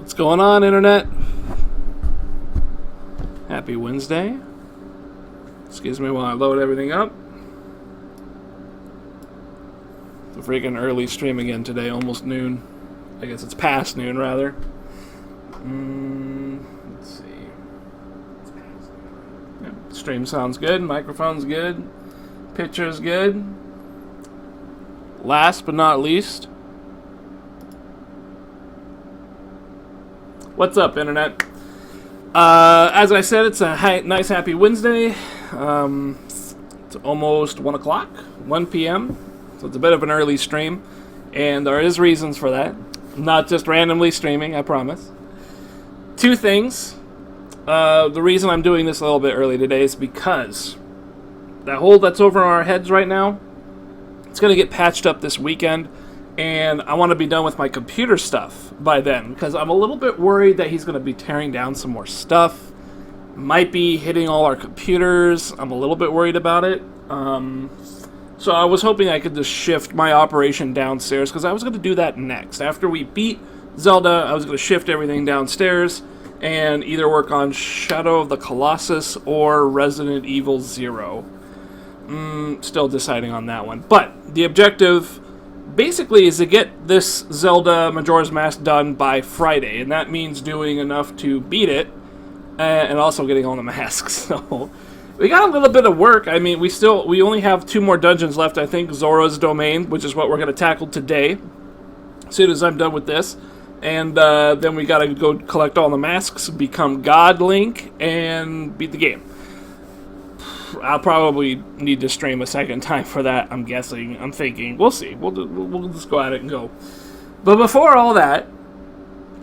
What's going on, Internet? Happy Wednesday. Excuse me while I load everything up. It's a freaking early stream again today, almost noon. I guess it's past noon, rather. Let's see. Yep. Stream sounds good, microphone's good, picture's good. Last but not least, what's up, Internet? As I said, it's a nice, happy Wednesday. It's almost 1 o'clock, 1 p.m., so it's a bit of an early stream, and there is reasons for that. I'm not just randomly streaming, I promise. Two things. The reason I'm doing this a little bit early today is because that hole that's over our heads right now, it's going to get patched up this weekend. And I want to be done with my computer stuff by then, because I'm a little bit worried that he's going to be tearing down some more stuff. Might be hitting all our computers. I'm a little bit worried about it. So I was hoping I could just shift my operation downstairs, because I was going to do that next. After we beat Zelda, I was going to shift everything downstairs and either work on Shadow of the Colossus or Resident Evil 0. Still deciding on that one. But the objective basically is to get this Zelda Majora's Mask done by Friday, and that means doing enough to beat it, and also getting all the masks. So we got a little bit of work. I mean, we only have 2 more dungeons left, I think. Zora's Domain, which is what we're going to tackle today, as soon as I'm done with this. And then we got to go collect all the masks, become God Link, and beat the game. I'll probably need to stream a second time for that, I'm guessing. I'm thinking. We'll see. We'll just go at it and go. But before all that,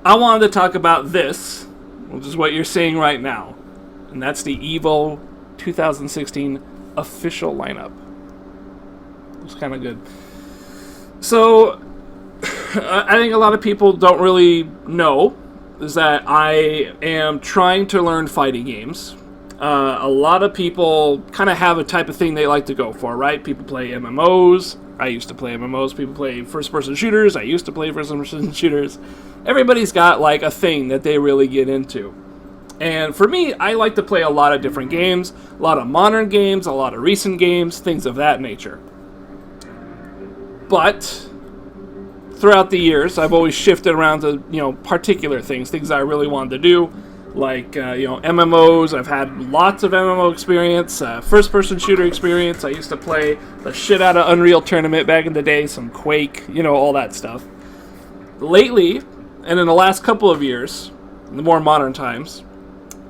I wanted to talk about this, which is what you're seeing right now. And that's the EVO 2016 official lineup. It's kind of good. So, I think a lot of people don't really know is that I am trying to learn fighting games. A lot of people kind of have a type of thing they like to go for, right? People play MMOs. I used to play MMOs. People play first-person shooters. I used to play first-person shooters. Everybody's got, like, a thing that they really get into. And for me, I like to play a lot of different games, a lot of modern games, a lot of recent games, things of that nature. But throughout the years, I've always shifted around to, particular things I really wanted to do. Like, MMOs. I've had lots of MMO experience, first-person shooter experience. I used to play the shit out of Unreal Tournament back in the day, some Quake, all that stuff. Lately, and in the last couple of years, in the more modern times,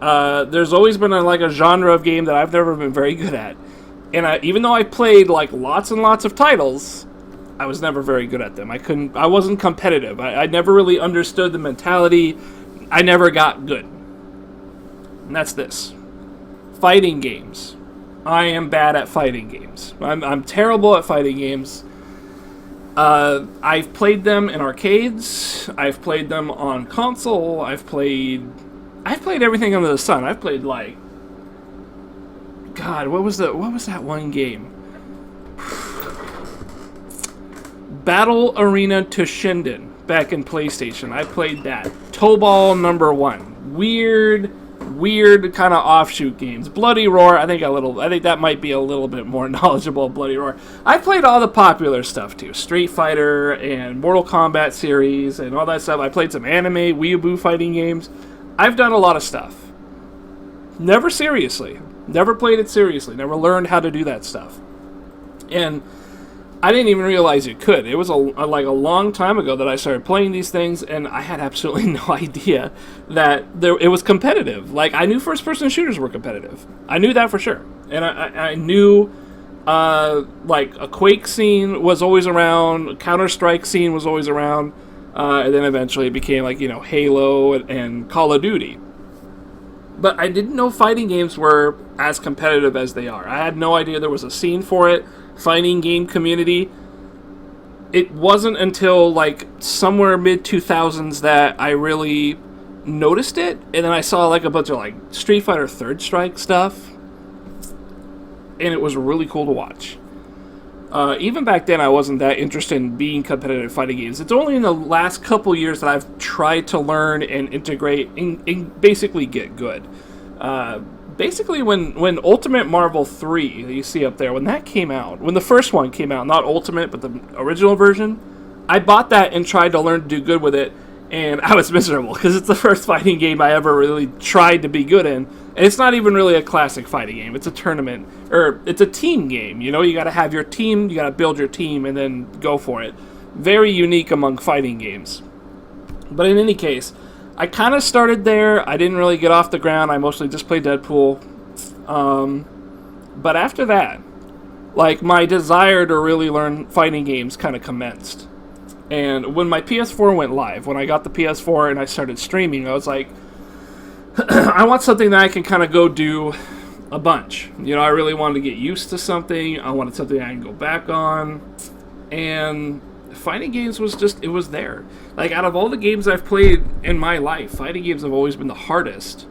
there's always been a genre of game that I've never been very good at. And even though I played, lots and lots of titles, I was never very good at them. I wasn't competitive. I never really understood the mentality. I never got good. And that's this. Fighting games. I am bad at fighting games. I'm terrible at fighting games. I've played them in arcades. I've played them on console. I've played everything under the sun. I've played God, what was that one game? Battle Arena Toshinden back in PlayStation. I played that. Tobal #1. Weird kind of offshoot games. Bloody Roar, I think that might be a little bit more knowledgeable of Bloody Roar. I played all the popular stuff too. Street Fighter and Mortal Kombat series and all that stuff. I played some anime, weeaboo fighting games. I've done a lot of stuff. Never seriously. Never played it seriously. Never learned how to do that stuff. And I didn't even realize you could. It was a long time ago that I started playing these things, and I had absolutely no idea that it was competitive. I knew first-person shooters were competitive. I knew that for sure. And I knew, a Quake scene was always around, a Counter-Strike scene was always around, and then eventually it became, Halo and Call of Duty. But I didn't know fighting games were as competitive as they are. I had no idea there was a scene for it. Fighting game community. It wasn't until somewhere mid-2000s that I really noticed it, and then I saw a bunch of Street Fighter Third Strike stuff, and it was really cool to watch. Even back then, I wasn't that interested in being competitive fighting games. It's only in the last couple years that I've tried to learn and integrate and basically get good. Basically, when Ultimate Marvel 3, that you see up there, when that came out, when the first one came out, not Ultimate, but the original version, I bought that and tried to learn to do good with it, and I was miserable, because it's the first fighting game I ever really tried to be good in, and it's not even really a classic fighting game. It's a tournament, or it's a team game, you know? You gotta have your team, you gotta build your team, and then go for it. Very unique among fighting games. But in any case, I kind of started there. I didn't really get off the ground. I mostly just played Deadpool. But after that, like, my desire to really learn fighting games kind of commenced. And when my PS4 went live, when I got the PS4 and I started streaming, I was like, I want something that I can kind of go do a bunch. You know, I really wanted to get used to something. I wanted something I can go back on. And fighting games was just, it was there. Like, out of all the games I've played in my life, fighting games have always been the hardest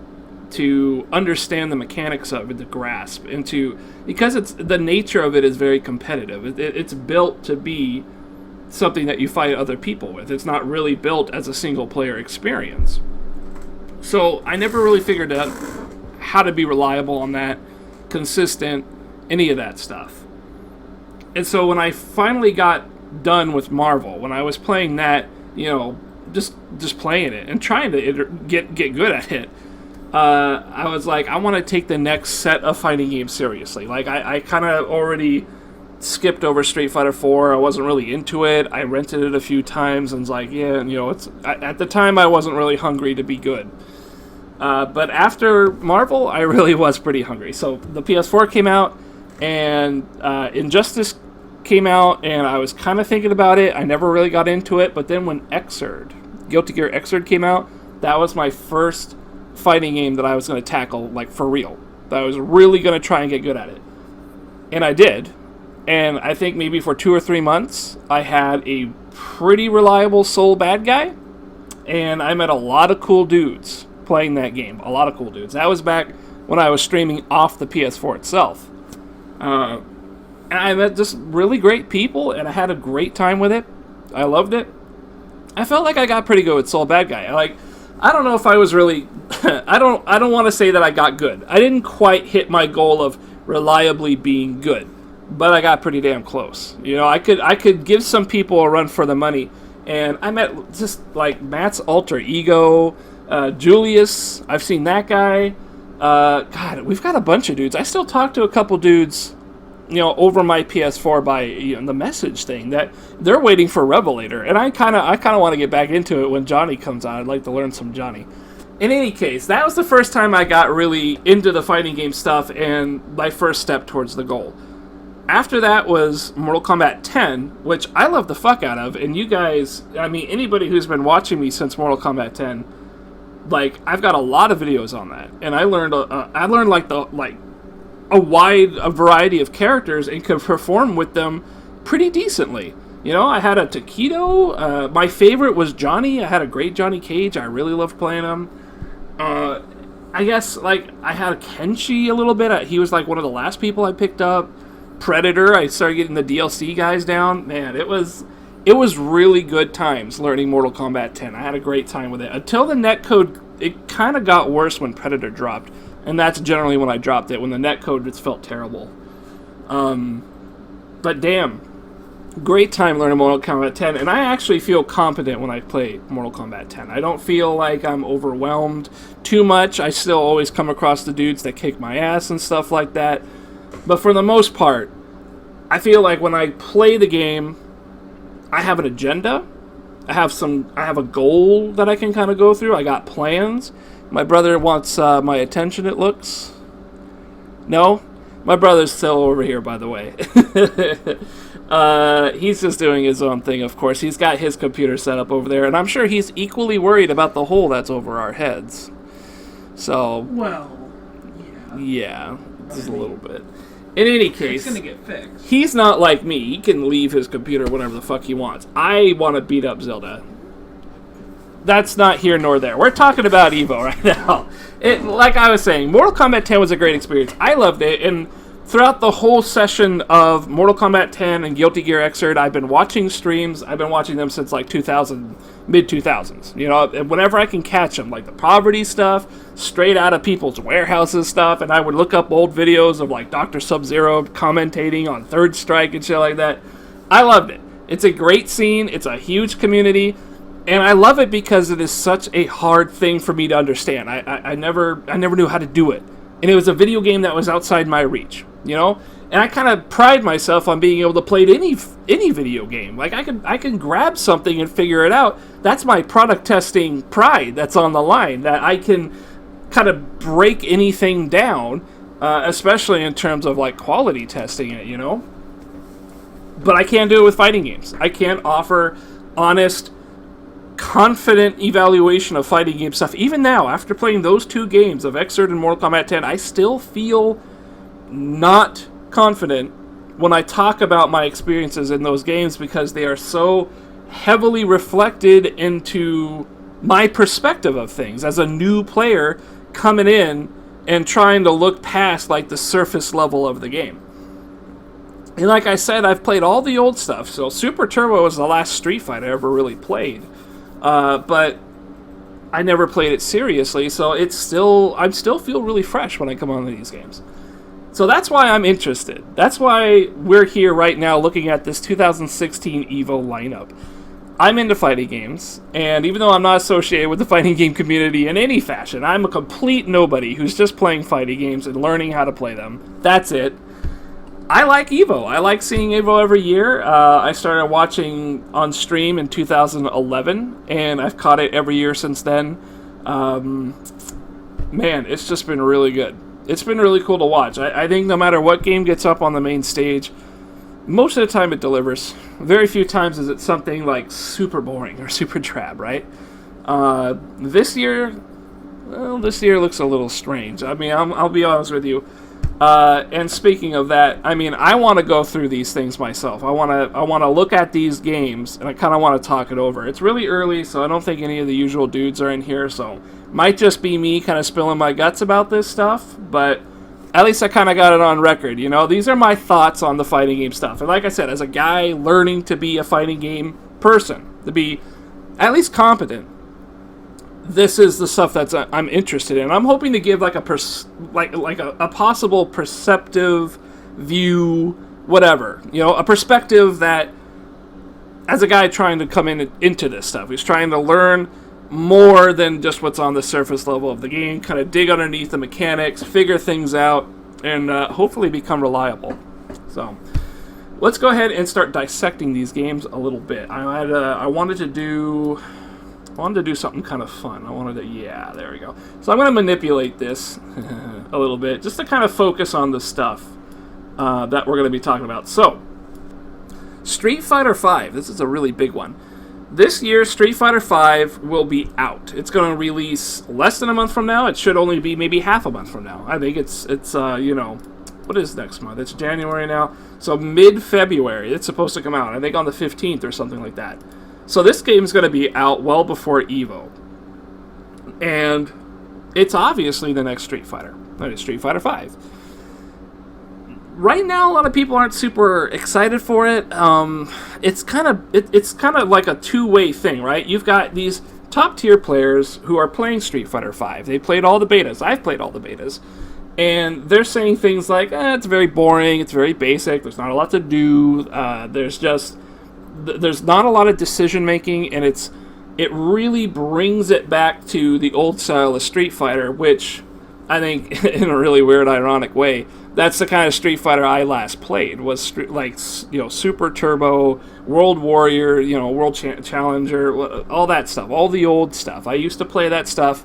to understand the mechanics of and to grasp. And to, because it's, the nature of it is very competitive. It's built to be something that you fight other people with. It's not really built as a single player experience. So I never really figured out how to be reliable on that, consistent, any of that stuff. And so when I finally got done with Marvel, when I was playing that, you know, just playing it and trying to get good at it, I was like, I want to take the next set of fighting games seriously. Like, I kind of already skipped over Street Fighter 4. I wasn't really into it. I rented it a few times and was like, yeah, you know, it's, at the time I wasn't really hungry to be good. But after Marvel, I really was pretty hungry. So the PS4 came out, and Injustice came out, and I was kind of thinking about it. I never really got into it, but then when Xrd, Guilty Gear Xrd came out, that was my first fighting game that I was going to tackle, like, for real. That I was really going to try and get good at it. And I did. And I think maybe for 2 or 3 months, I had a pretty reliable sole bad guy, and I met a lot of cool dudes playing that game. A lot of cool dudes. That was back when I was streaming off the PS4 itself. And I met just really great people, and I had a great time with it. I loved it. I felt like I got pretty good with Soul Bad Guy. Like, I don't know if I was really... I don't want to say that I got good. I didn't quite hit my goal of reliably being good, but I got pretty damn close. You know, I could give some people a run for the money, and I met just, like, Matt's alter ego, Julius. I've seen that guy. God, we've got a bunch of dudes. I still talk to a couple dudes, you know, over my PS4 by, you know, the message thing, that they're waiting for Revelator, and I kind of want to get back into it when Johnny comes out. I'd like to learn some Johnny. In any case, that was the first time I got really into the fighting game stuff and my first step towards the goal. After that was Mortal Kombat 10, which I love the fuck out of, and you guys, I mean, anybody who's been watching me since Mortal Kombat 10, like, I've got a lot of videos on that, and I learned like a wide variety of characters and could perform with them pretty decently. You know, I had a Taquito. My favorite was Johnny. I had a great Johnny Cage. I really loved playing him. I guess, like, I had a Kenshi a little bit. He was, like, one of the last people I picked up. Predator, I started getting the DLC guys down. Man, it was really good times learning Mortal Kombat 10. I had a great time with it. Until the netcode, it kind of got worse when Predator dropped. And that's generally when I dropped it, when the netcode just felt terrible. But damn, great time learning Mortal Kombat 10. And I actually feel competent when I play Mortal Kombat 10. I don't feel like I'm overwhelmed too much. I still always come across the dudes that kick my ass and stuff like that. But for the most part, I feel like when I play the game, I have an agenda. I have a goal that I can kind of go through. I got plans. My brother wants my attention, it looks. No? My brother's still over here, by the way. He's just doing his own thing, of course. He's got his computer set up over there, and I'm sure he's equally worried about the hole that's over our heads. So... Well, yeah. Yeah, just a little bit. In any case, it's gonna get fixed. He's not like me. He can leave his computer whenever the fuck he wants. I want to beat up Zelda. That's not here nor there. We're talking about Evo right now. Like I was saying, Mortal Kombat 10 was a great experience. I loved it, and throughout the whole session of Mortal Kombat 10 and Guilty Gear Xrd, I've been watching streams. I've been watching them since like 2000, mid 2000s. You know, whenever I can catch them, like the poverty stuff, straight out of people's warehouses stuff, and I would look up old videos of like Dr. Sub-Zero commentating on Third Strike and shit like that. I loved it. It's a great scene. It's a huge community. And I love it because it is such a hard thing for me to understand. I never knew how to do it. And it was a video game that was outside my reach, you know? And I kind of pride myself on being able to play any video game. Like, I can grab something and figure it out. That's my product testing pride that's on the line, that I can kind of break anything down, especially in terms of, like, quality testing it, you know? But I can't do it with fighting games. I can't offer honest, confident evaluation of fighting game stuff. Even now, after playing those 2 games of Xrd and Mortal Kombat 10, I still feel not confident when I talk about my experiences in those games because they are so heavily reflected into my perspective of things as a new player coming in and trying to look past like the surface level of the game. And like I said, I've played all the old stuff. So Super Turbo was the last Street Fighter I ever really played. But I never played it seriously, so I still feel really fresh when I come on to these games. So that's why I'm interested. That's why we're here right now looking at this 2016 EVO lineup. I'm into fighting games, and even though I'm not associated with the fighting game community in any fashion, I'm a complete nobody who's just playing fighting games and learning how to play them. That's it. I like EVO. I like seeing EVO every year. I started watching on stream in 2011, and I've caught it every year since then. Man, it's just been really good. It's been really cool to watch. I think no matter what game gets up on the main stage, most of the time it delivers. Very few times is it something like super boring or super drab, right? This year looks a little strange. I mean, I'll be honest with you. And speaking of that, I mean, I want to go through these things myself. I want to look at these games, and I kind of want to talk it over. It's really early, so I don't think any of the usual dudes are in here, so might just be me kind of spilling my guts about this stuff, but at least I kind of got it on record, you know? These are my thoughts on the fighting game stuff. And like I said, as a guy learning to be a fighting game person, to be at least competent, this is the stuff that I'm interested in. I'm hoping to give like a possible perceptive view, whatever, you know, a perspective that, as a guy trying to come into this stuff, he's trying to learn more than just what's on the surface level of the game, kind of dig underneath the mechanics, figure things out, and hopefully become reliable. So let's go ahead and start dissecting these games a little bit. I wanted to do something kind of fun. Yeah, there we go. So I'm going to manipulate this a little bit, just to kind of focus on the stuff that we're going to be talking about. So, Street Fighter V, this is a really big one. This year, Street Fighter V will be out. It's going to release less than a month from now. It should only be maybe half a month from now. I think it's you know, what is next month? It's January now. So mid-February, it's supposed to come out. I think on the 15th or something like that. So this game's going to be out well before EVO. And it's obviously the next Street Fighter. That is Street Fighter V. Right now, a lot of people aren't super excited for it. It's kind of like a two-way thing, right? You've got these top-tier players who are playing Street Fighter V. They played all the betas. I've played all the betas. And they're saying things like, it's very boring, it's very basic, there's not a lot to do, there's not a lot of decision-making, and it really brings it back to the old style of Street Fighter, which I think, in a really weird, ironic way, that's the kind of Street Fighter I last played, was Super Turbo, World Warrior, World Challenger, all that stuff, all the old stuff. I used to play that stuff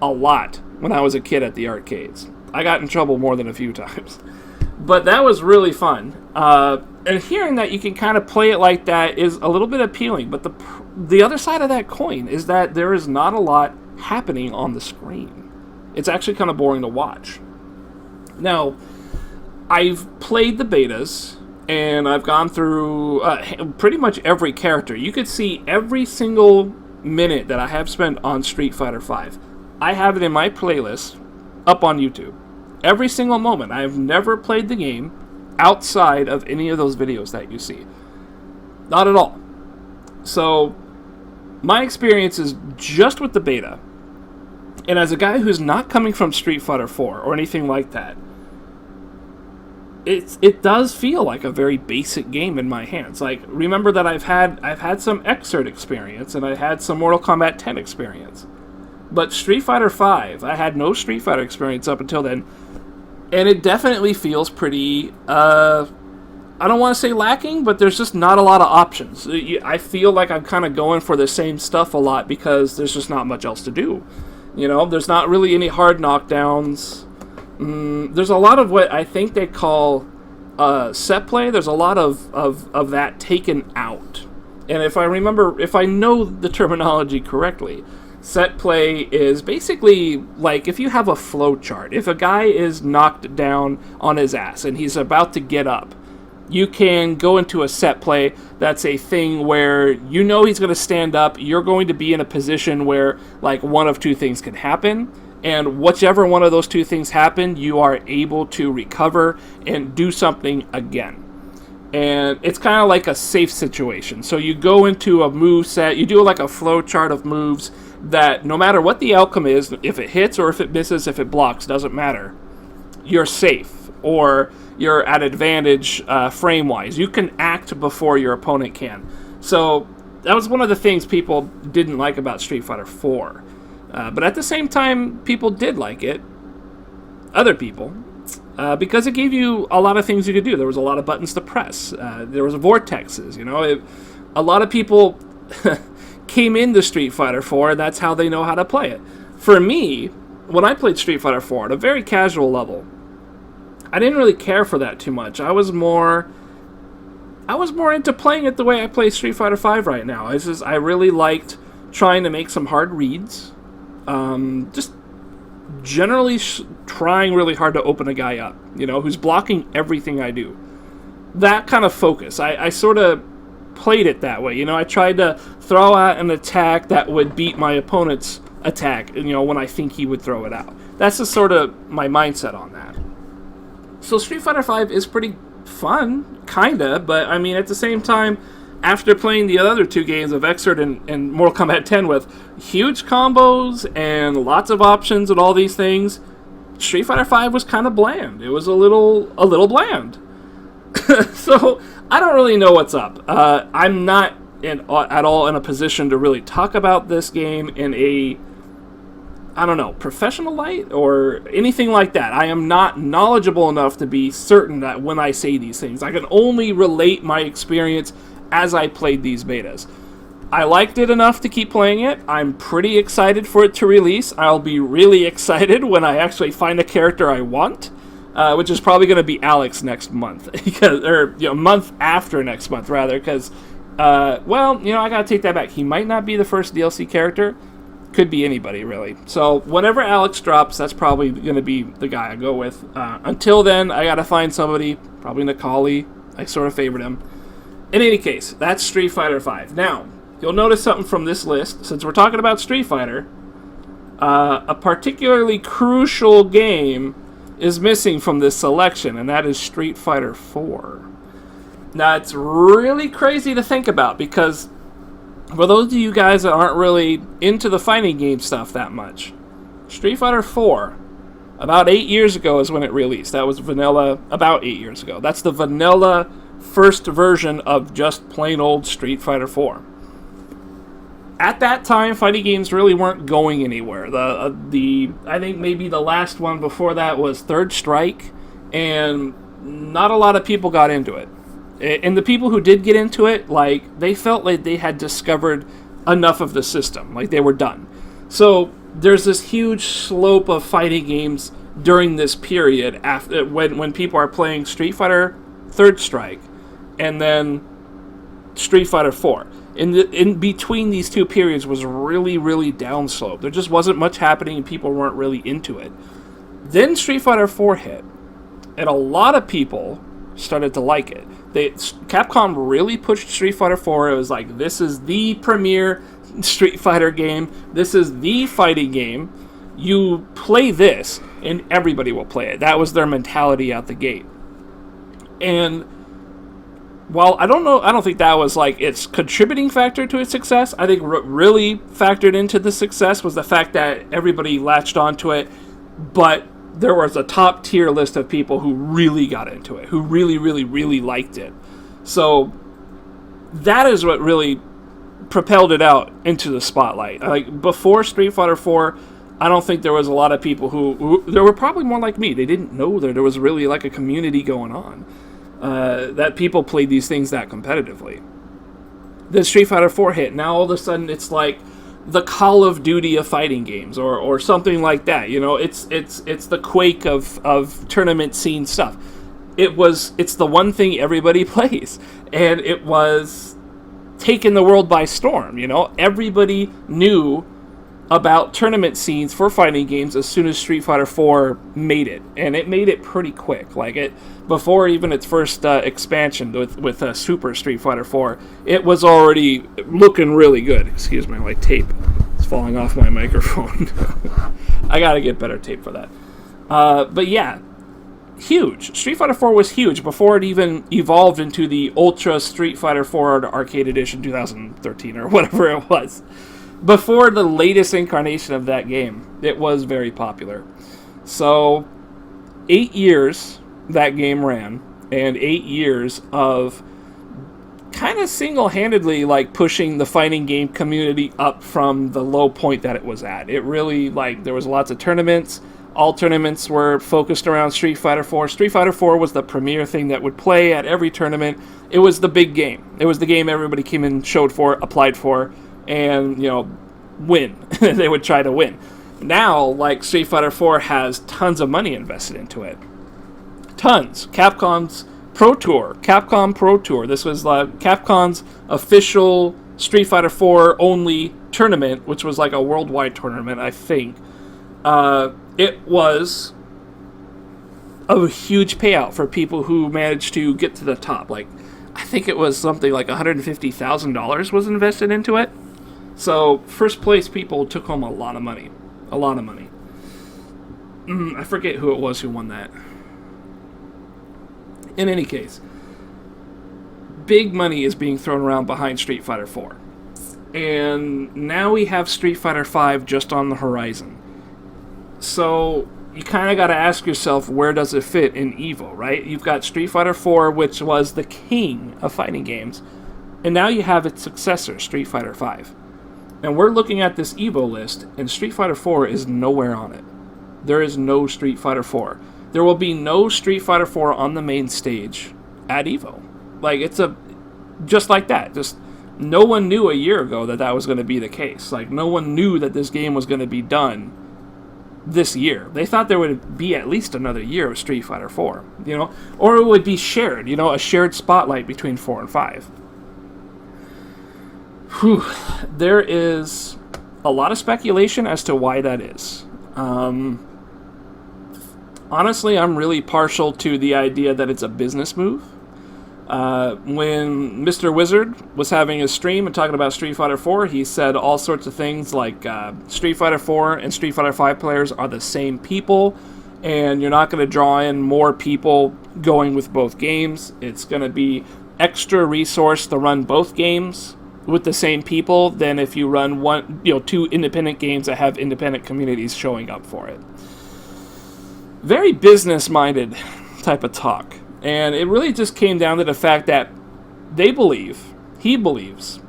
a lot when I was a kid at the arcades. I got in trouble more than a few times. But that was really fun. And hearing that you can kind of play it like that is a little bit appealing. But the other side of that coin is that there is not a lot happening on the screen. It's actually kind of boring to watch. Now, I've played the betas, and I've gone through pretty much every character. You could see every single minute that I have spent on Street Fighter V. I have it in my playlist up on YouTube. Every single moment. I've never played the game outside of any of those videos that you see. Not at all. So, my experience is just with the beta. And as a guy who's not coming from Street Fighter 4 or anything like that, it does feel like a very basic game in my hands. Like, remember that I've had some Xrd experience and I had some Mortal Kombat 10 experience. But Street Fighter 5, I had no Street Fighter experience up until then, and it definitely feels pretty, I don't want to say lacking, but there's just not a lot of options. I feel like I'm kind of going for the same stuff a lot because there's just not much else to do. You know, there's not really any hard knockdowns. There's a lot of what I think they call set play. There's a lot of that taken out. And if I know the terminology correctly, set play is basically like if you have a flow chart. If a guy is knocked down on his ass and he's about to get up, you can go into a set play that's a thing where you know he's going to stand up. You're going to be in a position where like one of two things can happen. And whichever one of those two things happen, you are able to recover and do something again. And it's kind of like a safe situation. So you go into a move set, you do like a flow chart of moves that no matter what the outcome is, if it hits or if it misses, if it blocks, doesn't matter. You're safe or you're at advantage frame-wise. You can act before your opponent can. So that was one of the things people didn't like about Street Fighter 4. But at the same time, people did like it. Other people. Because it gave you a lot of things you could do. There was a lot of buttons to press. There was vortexes, you know. A lot of people came into Street Fighter 4, and that's how they know how to play it. For me, when I played Street Fighter 4 at a very casual level, I didn't really care for that too much. I was more into playing it the way I play Street Fighter 5 right now. I really liked trying to make some hard reads. Just generally trying really hard to open a guy up, you know, who's blocking everything I do. That kind of focus. I sort of played it that way. You know, I tried to throw out an attack that would beat my opponent's attack, you know, when I think he would throw it out. That's just sort of my mindset on that. So Street Fighter 5 is pretty fun, kinda, but I mean, at the same time, after playing the other two games of Xrd and Mortal Kombat 10 with huge combos and lots of options and all these things, Street Fighter 5 was kind of bland. It was a little bland. So I don't really know what's up. I'm not at all in a position to really talk about this game in a, I don't know, professional light or anything like that. I am not knowledgeable enough to be certain that when I say these things, I can only relate my experience as I played these betas. I liked it enough to keep playing it. I'm pretty excited for it to release. I'll be really excited when I actually find a character I want, which is probably going to be Alex next month, or a month after next month, rather, because, well, you know, I got to take that back. He might not be the first DLC character. Could be anybody, really. So whenever Alex drops, that's probably going to be the guy I go with. Until then, I got to find somebody, probably Necalli. I sort of favored him. In any case, that's Street Fighter 5. Now, you'll notice something from this list. Since we're talking about Street Fighter, a particularly crucial game is missing from this selection, and that is Street Fighter 4. Now, it's really crazy to think about, because for those of you guys that aren't really into the fighting game stuff that much, Street Fighter 4, about 8 years ago is when it released. That was vanilla, about 8 years ago. That's the vanilla first version of just plain old Street Fighter 4. At that time, fighting games really weren't going anywhere. I think maybe the last one before that was Third Strike, and not a lot of people got into it. And the people who did get into it, like, they felt like they had discovered enough of the system, like they were done. So there's this huge slope of fighting games during this period after when people are playing Street Fighter Third Strike and then Street Fighter 4. In between these two periods was really, really downslope. There just wasn't much happening and people weren't really into it. Then Street Fighter 4 hit, and a lot of people started to like it. Capcom really pushed Street Fighter 4. It was like, this is the premier Street Fighter game. This is the fighting game. You play this, and everybody will play it. That was their mentality out the gate. And while I don't think that was like its contributing factor to its success. I think what really factored into the success was the fact that everybody latched onto it, but there was a top tier list of people who really got into it, who really, really, really liked it. So that is what really propelled it out into the spotlight. Like before Street Fighter 4, I don't think there was a lot of people who there were probably more like me. They didn't know that there was really like a community going on. That people played these things that competitively. Then Street Fighter 4 hit. Now all of a sudden it's like the Call of Duty of fighting games, or something like that. You know, it's the Quake of tournament scene stuff. It's the one thing everybody plays, and it was taking the world by storm. You know, everybody knew about tournament scenes for fighting games as soon as Street Fighter 4 made it, and it made it pretty quick. Like it before even its first expansion with Super Street Fighter 4, it was already looking really good. Excuse me, my tape is falling off my microphone. I gotta get better tape for that. But yeah, huge. Street Fighter 4 was huge before it even evolved into the Ultra Street Fighter 4 Arcade Edition 2013 or whatever it was. Before the latest incarnation of that game, it was very popular. So, 8 years that game ran, and 8 years of kind of single-handedly like pushing the fighting game community up from the low point that it was at. It really, like, there was lots of tournaments. All tournaments were focused around Street Fighter 4. Street Fighter 4 was the premier thing that would play at every tournament. It was the big game. It was the game everybody came in, showed for, applied for, and, you know, win. They would try to win. Now, like, Street Fighter 4 has tons of money invested into it. Tons. Capcom Pro Tour. This was Capcom's official Street Fighter 4 only tournament, which was like a worldwide tournament, I think. It was a huge payout for people who managed to get to the top. Like, I think it was something like $150,000 was invested into it. So, first place people took home a lot of money. A lot of money. I forget who it was who won that. In any case, big money is being thrown around behind Street Fighter 4. And now we have Street Fighter 5 just on the horizon. So, you kind of got to ask yourself, where does it fit in EVO, right? You've got Street Fighter 4, which was the king of fighting games. And now you have its successor, Street Fighter 5. And we're looking at this EVO list, and Street Fighter 4 is nowhere on it. There is no Street Fighter 4. There will be no Street Fighter 4 on the main stage at EVO. Like, it's just like that. Just no one knew a year ago that was going to be the case. Like, no one knew that this game was going to be done this year. They thought there would be at least another year of Street Fighter 4, you know? Or it would be shared, you know, a shared spotlight between 4 and 5. Whew. There is a lot of speculation as to why that is. Honestly, I'm really partial to the idea that it's a business move. When Mr. Wizard was having a stream and talking about Street Fighter 4, he said all sorts of things like Street Fighter 4 and Street Fighter 5 players are the same people, and you're not going to draw in more people going with both games. It's going to be extra resource to run both games with the same people than if you run two independent games that have independent communities showing up for it. Very business-minded type of talk. And it really just came down to the fact that he believes,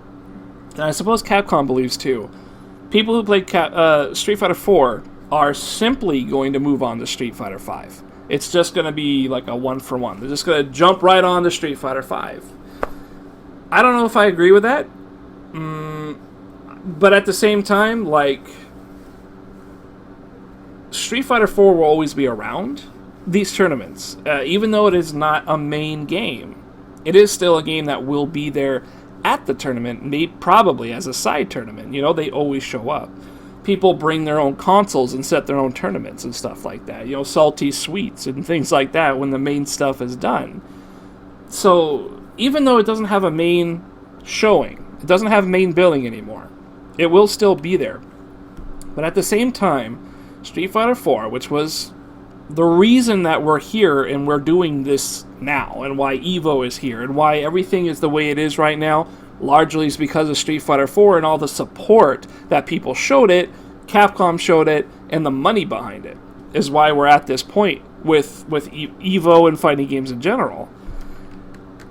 and I suppose Capcom believes too, people who played Street Fighter 4 are simply going to move on to Street Fighter 5. It's just going to be like a one-for-one. They're just going to jump right on to Street Fighter 5. I don't know if I agree with that. But at the same time, like, Street Fighter 4 will always be around these tournaments. Even though it is not a main game, it is still a game that will be there at the tournament, maybe probably as a side tournament. You know, they always show up. People bring their own consoles and set their own tournaments and stuff like that. You know, salty sweets and things like that when the main stuff is done. So, even though it doesn't have a main showing, it doesn't have main billing anymore, it will still be there. But at the same time, Street Fighter 4, which was the reason that we're here and we're doing this now, and why EVO is here, and why everything is the way it is right now, largely is because of Street Fighter 4 and all the support that people showed it, Capcom showed it, and the money behind it, is why we're at this point with EVO and fighting games in general.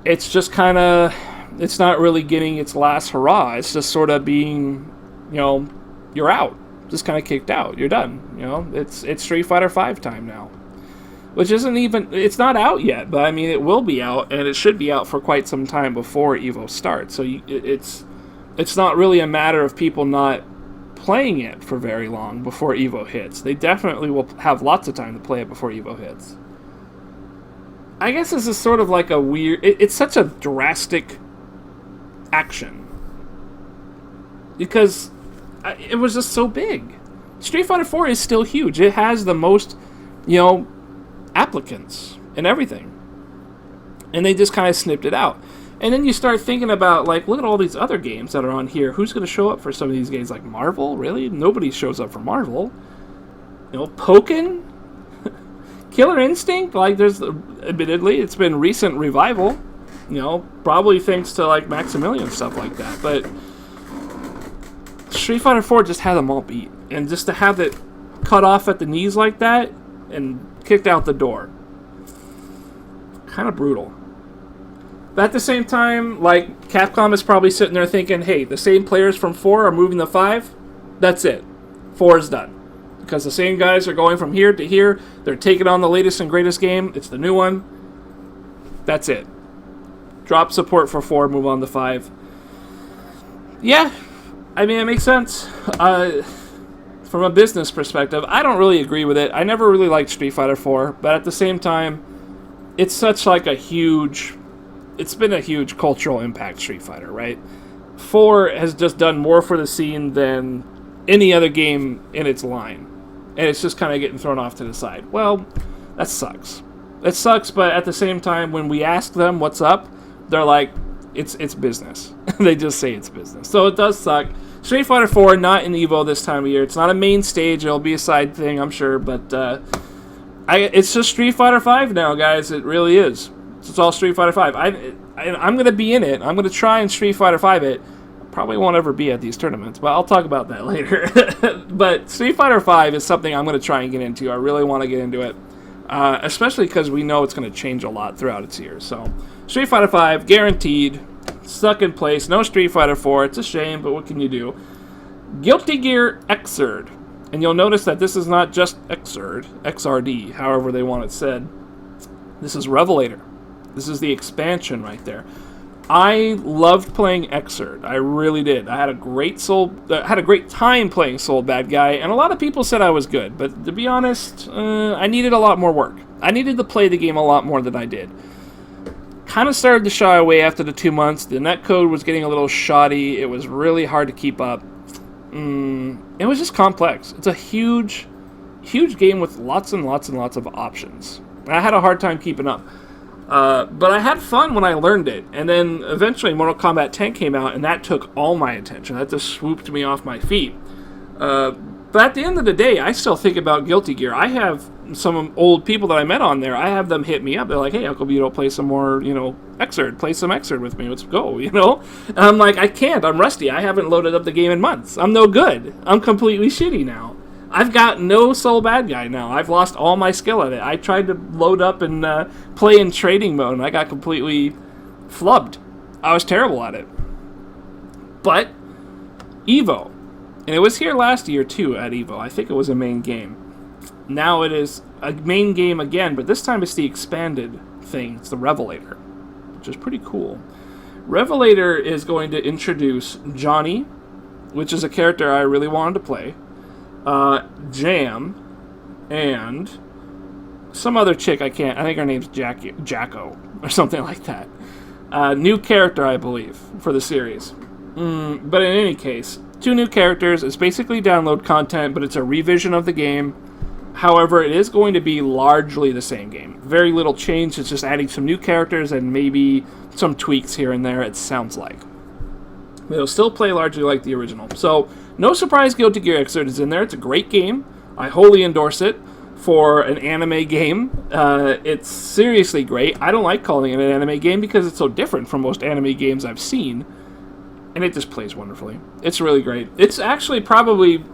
It's just kind of, it's not really getting its last hurrah. It's just sort of being, you're out. Just kind of kicked out. You're done. It's Street Fighter 5 time now. Which isn't even, it's not out yet, but I mean, it will be out, and it should be out for quite some time before EVO starts. So it's not really a matter of people not playing it for very long before EVO hits. They definitely will have lots of time to play it before EVO hits. I guess this is sort of like a weird, it's such a drastic action. Because it was just so big. Street Fighter 4 is still huge. It has the most, applicants and everything. And they just kind of snipped it out. And then you start thinking about, look at all these other games that are on here. Who's going to show up for some of these games? Like Marvel? Really? Nobody shows up for Marvel. Pokken? Killer Instinct? There's, admittedly, it's been recent revival. Probably thanks to, Maximilian and stuff like that. But Street Fighter 4 just had them all beat. And just to have it cut off at the knees like that and kicked out the door. Kind of brutal. But at the same time, Capcom is probably sitting there thinking, hey, the same players from 4 are moving to 5. That's it. 4 is done. Because the same guys are going from here to here. They're taking on the latest and greatest game. It's the new one. That's it. Drop support for 4, move on to 5. Yeah. I mean, it makes sense. From a business perspective, I don't really agree with it. I never really liked Street Fighter 4, but at the same time, it's such it's been a huge cultural impact, Street Fighter, right? 4 has just done more for the scene than any other game in its line. And it's just kind of getting thrown off to the side. Well, that sucks. It sucks, but at the same time, when we ask them what's up, they're like, it's business. They just say it's business. So it does suck. Street Fighter 4, not in EVO this time of year. It's not a main stage. It'll be a side thing, I'm sure. But it's just Street Fighter 5 now, guys. It really is. It's all Street Fighter 5. I'm going to be in it. I'm going to try and Street Fighter 5 it. Probably won't ever be at these tournaments, but I'll talk about that later. But Street Fighter 5 is something I'm going to try and get into. I really want to get into it. Especially because we know it's going to change a lot throughout its years. So, Street Fighter 5, guaranteed. Stuck in place. No Street Fighter 4. It's a shame, but what can you do? Guilty Gear Xrd. And you'll notice that this is not just Xrd, XRD, however they want it said. This is Revelator. This is the expansion right there. I loved playing Xrd. I really did. I had a great time playing Soul Bad Guy, and a lot of people said I was good. But to be honest, I needed a lot more work. I needed to play the game a lot more than I did. Kind of started to shy away after the 2 months. The netcode was getting a little shoddy. It was really hard to keep up. It was just complex. It's a huge, huge game with lots and lots and lots of options. I had a hard time keeping up. But I had fun when I learned it. And then eventually Mortal Kombat 10 came out, and that took all my attention. That just swooped me off my feet. But at the end of the day, I still think about Guilty Gear. I have some old people that I met on there. I have them hit me up. They're like, hey, Uncle Vito, play some more, Xrd. Play some Xrd with me. Let's go, And I'm like, I can't. I'm rusty. I haven't loaded up the game in months. I'm no good. I'm completely shitty now. I've got no Soul Bad Guy now. I've lost all my skill at it. I tried to load up and play in trading mode, and I got completely flubbed. I was terrible at it. But EVO. And it was here last year, too, at EVO. I think it was a main game. Now it is a main game again, but this time it's the expanded thing. It's the Revelator, which is pretty cool. Revelator is going to introduce Johnny, which is a character I really wanted to play, Jam, and some other chick I think her name's Jacko, or something like that. New character, I believe, for the series. But in any case, 2 new characters. It's basically download content, but it's a revision of the game. However, it is going to be largely the same game. Very little change. It's just adding some new characters and maybe some tweaks here and there, it sounds like. It'll still play largely like the original. So, no surprise Guilty Gear Xrd is in there. It's a great game. I wholly endorse it for an anime game. It's seriously great. I don't like calling it an anime game because it's so different from most anime games I've seen. And it just plays wonderfully. It's really great. It's actually probably,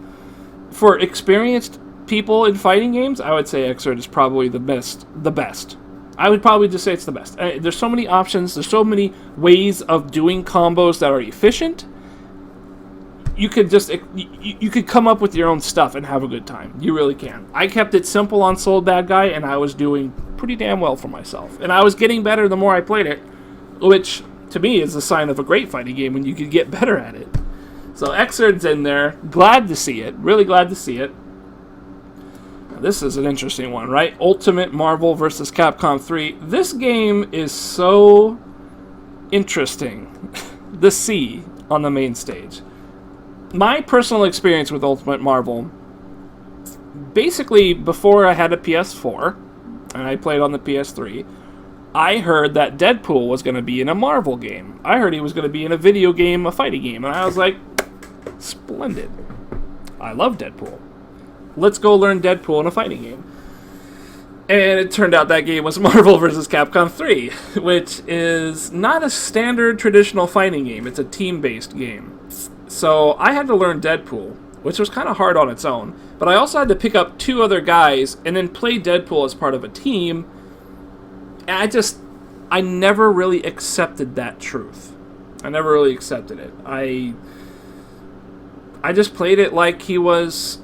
for experienced people in fighting games, I would say Xrd is probably the best. I would probably just say it's the best. There's so many options. There's so many ways of doing combos that are efficient. You could just you could come up with your own stuff and have a good time. You really can. I kept it simple on Soul Bad Guy, and I was doing pretty damn well for myself. And I was getting better the more I played it, which to me is a sign of a great fighting game when you can get better at it. So Xrd's in there. Glad to see it. Really glad to see it. This is an interesting one, right? Ultimate Marvel vs. Capcom 3. This game is so interesting to see on the main stage. My personal experience with Ultimate Marvel, basically before I had a PS4, and I played on the PS3, I heard that Deadpool was going to be in a Marvel game. I heard he was going to be in a video game, a fighting game, and I was like, splendid. I love Deadpool. Let's go learn Deadpool in a fighting game. And it turned out that game was Marvel vs. Capcom 3, which is not a standard traditional fighting game. It's a team-based game. So I had to learn Deadpool, which was kind of hard on its own. But I also had to pick up 2 other guys and then play Deadpool as part of a team. And I never really accepted that truth. I never really accepted it. I just played it like he was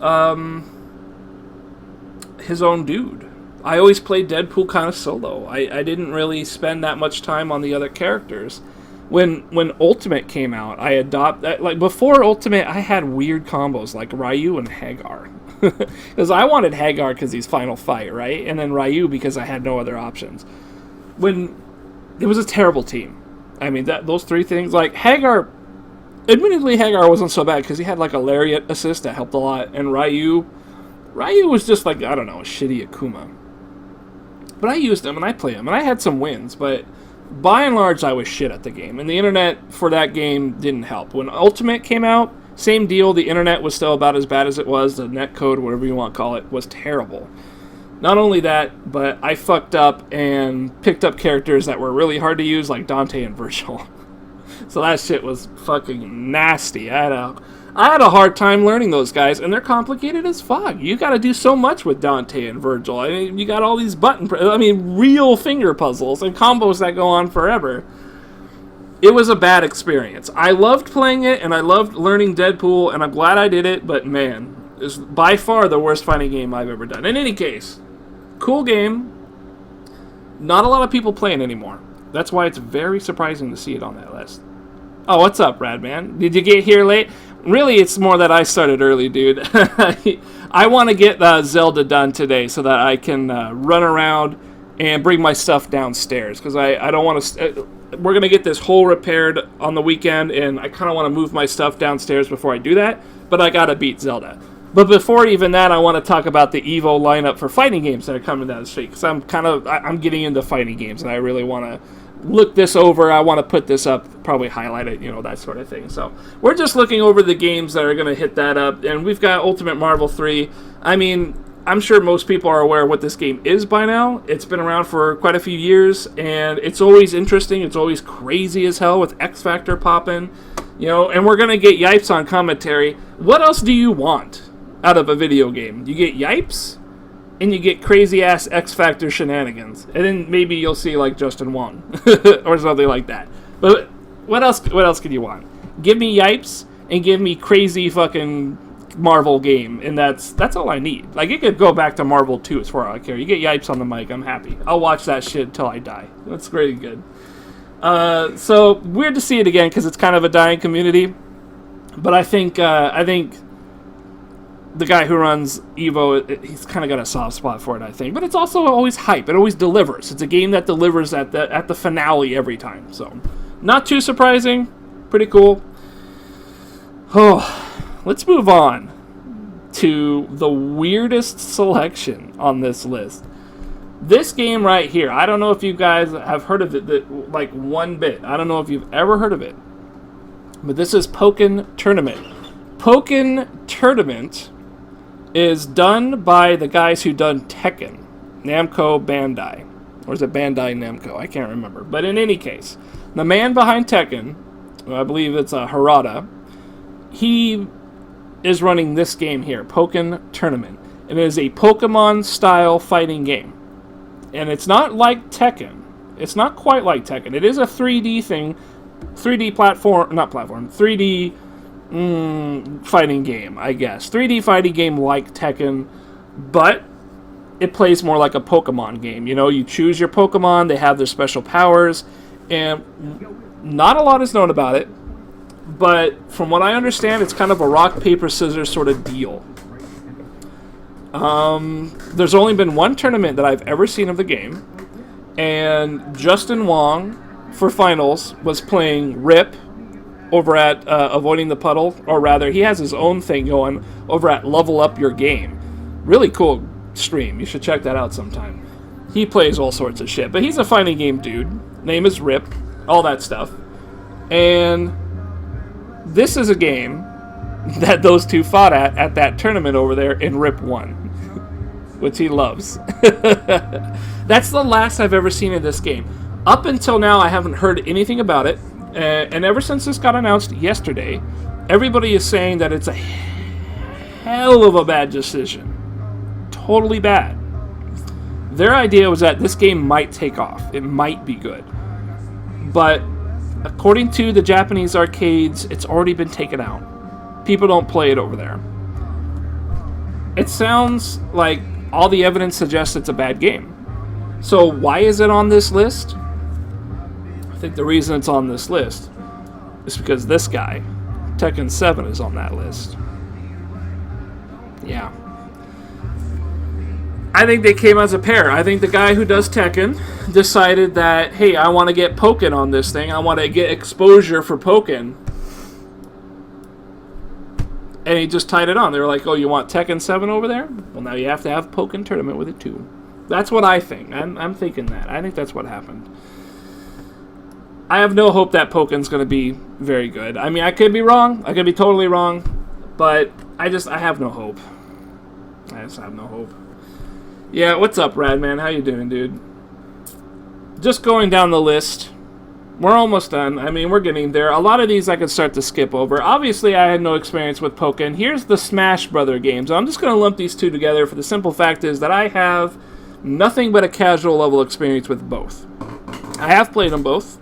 his own dude. I always played Deadpool kind of solo. I didn't really spend that much time on the other characters. When Ultimate came out, like before Ultimate, I had weird combos like Ryu and Hagar. Because I wanted Hagar because he's Final Fight, right? And then Ryu because I had no other options. When it was a terrible team. I mean, those 3 things, like Hagar, admittedly Hagar wasn't so bad because he had like a lariat assist that helped a lot, and Ryu was just like, I don't know, a shitty Akuma. But I used him and I played him and I had some wins, but by and large I was shit at the game, and the internet for that game didn't help. When Ultimate came out, same deal, the internet was still about as bad as it was. The netcode, whatever you want to call it, was terrible. Not only that, but I fucked up and picked up characters that were really hard to use, like Dante and Virgil. So that shit was fucking nasty. I had a hard time learning those guys, and they're complicated as fuck. You got to do so much with Dante and Virgil. I mean, you got all these real finger puzzles and combos that go on forever. It was a bad experience. I loved playing it, and I loved learning Deadpool, and I'm glad I did it, but man, it's by far the worst fighting game I've ever done. In any case, cool game. Not a lot of people playing anymore. That's why it's very surprising to see it on that list. Oh, what's up, Radman? Did you get here late? Really, it's more that I started early, dude. I want to get Zelda done today so that I can run around and bring my stuff downstairs. Because I don't want to... we're going to get this hole repaired on the weekend, and I kind of want to move my stuff downstairs before I do that. But I got to beat Zelda. But before even that, I want to talk about the Evo lineup for fighting games that are coming down the street. Because I'm getting into fighting games, and I really want to look this over. I want to put this up, probably highlight it, that sort of thing. So we're just looking over the games that are going to hit that up, and we've got Ultimate Marvel 3. I mean, I'm sure most people are aware of what this game is by now. It's been around for quite a few years, and it's always interesting. It's always crazy as hell with X Factor popping, and we're going to get Yipes on commentary. What else do you want out of a video game? You get Yipes, and you get crazy-ass X-Factor shenanigans. And then maybe you'll see, like, Justin Wong. or something like that. But what else can you want? Give me Yipes, and give me crazy fucking Marvel game. And that's all I need. Like, it could go back to Marvel 2 as far as I care. You get Yipes on the mic, I'm happy. I'll watch that shit until I die. That's really good. So, weird to see it again, because it's kind of a dying community. But I think the guy who runs Evo, he's kind of got a soft spot for it, I think. But it's also always hype. It always delivers. It's a game that delivers at the finale every time. So, not too surprising. Pretty cool. Oh, let's move on to the weirdest selection on this list. This game right here, I don't know if you guys have heard of it, like one bit. I don't know if you've ever heard of it. But this is Pokken Tournament. Pokken Tournament is done by the guys who done Tekken, Namco Bandai. Or is it Bandai Namco? I can't remember. But in any case, the man behind Tekken, I believe it's Harada, he is running this game here, Pokken Tournament. And it is a Pokemon-style fighting game. And it's not like Tekken. It's not quite like Tekken. It is a 3D thing. 3D platform, not platform, 3D fighting game, I guess. 3D fighting game like Tekken, but it plays more like a Pokemon game. You know, you choose your Pokemon, they have their special powers, and not a lot is known about it, but from what I understand, it's kind of a rock, paper, scissors sort of deal. There's only been one tournament that I've ever seen of the game, and Justin Wong, for finals, was playing Rip over at Avoiding the Puddle, or rather, he has his own thing going over at Level Up Your Game. Really cool stream. You should check that out sometime. He plays all sorts of shit, but he's a fighting game dude. Name is Rip, all that stuff. And this is a game that those two fought at that tournament over there, and Rip won, which he loves. That's the last I've ever seen of this game. Up until now, I haven't heard anything about it. And ever since this got announced yesterday, everybody is saying that it's a hell of a bad decision. Totally bad. Their idea was that this game might take off. It might be good. But according to the Japanese arcades, it's already been taken out. People don't play it over there. It sounds like all the evidence suggests it's a bad game. So why is it on this list? I think the reason it's on this list is because this guy, Tekken 7, is on that list. Yeah. I think they came as a pair. I think the guy who does Tekken decided that, hey, I want to get Pokken on this thing. I want to get exposure for Pokken. And he just tied it on. They were like, oh, you want Tekken 7 over there? Well, now you have to have Pokken Tournament with it too. That's what I think. I'm thinking that. I think that's what happened. I have no hope that Pokken's going to be very good. I mean, I could be wrong. I could be totally wrong. But I have no hope. I just have no hope. Yeah, what's up, Radman? How you doing, dude? Just going down the list. We're almost done. I mean, we're getting there. A lot of these I could start to skip over. Obviously, I had no experience with Pokken. Here's the Smash Brother games. I'm just going to lump these two together for the simple fact is that I have nothing but a casual level experience with both. I have played them both.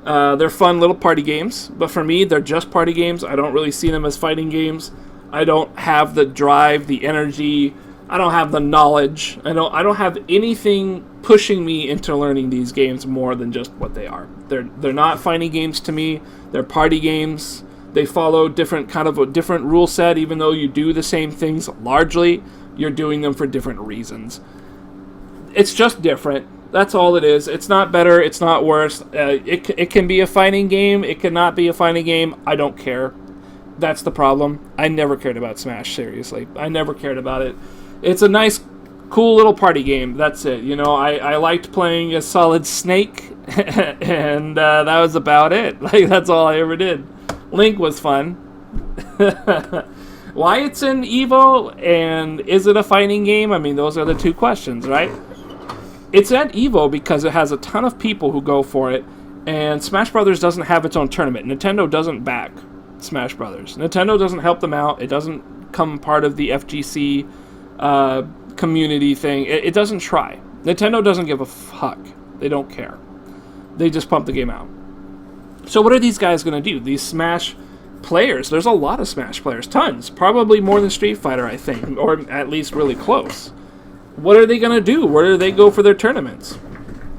They're fun little party games, but for me, they're just party games. I don't really see them as fighting games. I don't have the drive, the energy. I don't have the knowledge. I don't have anything pushing me into learning these games more than just what they are. They're not fighting games to me. They're party games. They follow different rule set, even though you do the same things largely. You're doing them for different reasons. It's just different. That's all it is. It's not better. It's not worse. It can be a fighting game. It cannot be a fighting game. I don't care. That's the problem. I never cared about Smash, seriously. I never cared about it. It's a nice, cool little party game. That's it. You know, I liked playing as Solid Snake, and that was about it. Like, that's all I ever did. Link was fun. Why it's in EVO, and is it a fighting game? I mean, those are the two questions, right? It's at EVO because it has a ton of people who go for it, and Smash Brothers doesn't have its own tournament. Nintendo doesn't back Smash Brothers. Nintendo doesn't help them out. It doesn't come part of the FGC community thing. It doesn't try. Nintendo doesn't give a fuck. They don't care. They just pump the game out. So what are these guys going to do? These Smash players. There's a lot of Smash players. Tons. Probably more than Street Fighter, I think. Or at least really close. What are they going to do? Where do they go for their tournaments?